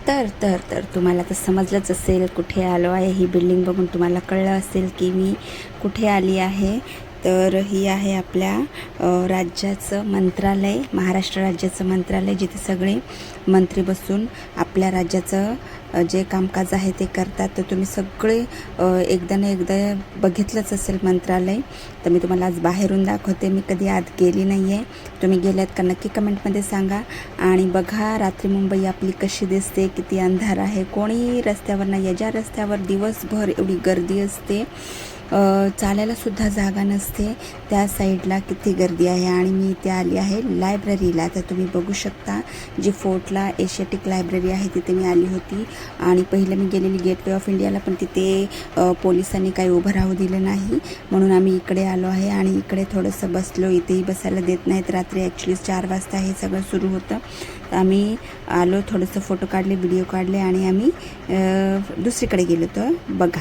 तर तुम्हाला तर समजलंच असेल कुठे आलो आहे. ही बिल्डिंग बघून तुम्हाला कळलं असेल की मी कुठे आली आहे. तर ही आहे आपल्या राज्याचं मंत्रालय, महाराष्ट्र राज्याचं मंत्रालय, जिथे सगळे मंत्री बसून आपल्या राज्याचं जे कामकाज आहे ते करतात. तर तुम्ही सगळे एकदा ना एकदा बघितलंच असेल मंत्रालय. तर मी तुम्हाला आज बाहेरून दाखवते. मी कधी आत गेली नाही आहे. तुम्ही गेल्यात का नक्की कमेंटमध्ये सांगा. आणि बघा रात्री मुंबई आपली कशी दिसते, किती अंधार आहे, कोणी रस्त्यावर नाही आहे. ज्या रस्त्यावर दिवसभर एवढी गर्दी असते, चालायलासुद्धा जागा नसते, त्या साईडला किती गर्दी आहे. आणि मी इथे आली आहे लायब्ररीला. तर तुम्ही बघू शकता, जी फोर्टला एशियाटिक लायब्ररी आहे तिथे मी आली होती. आणि पहिलं मी गेलेली गेटवे ऑफ इंडियाला, पण तिथे पोलिसांनी काही उभं राहू दिलं नाही, म्हणून आम्ही इकडे आलो आहे. आणि इकडे थोडंसं बसलो. इथेही बसायला देत नाहीत. रात्री ॲक्च्युली 4 वाजता हे सगळं सुरू होतं. तर आम्ही आलो, थोडंसं फोटो काढले, व्हिडिओ काढले आणि आम्ही दुसरीकडे गेलो. तर बघा.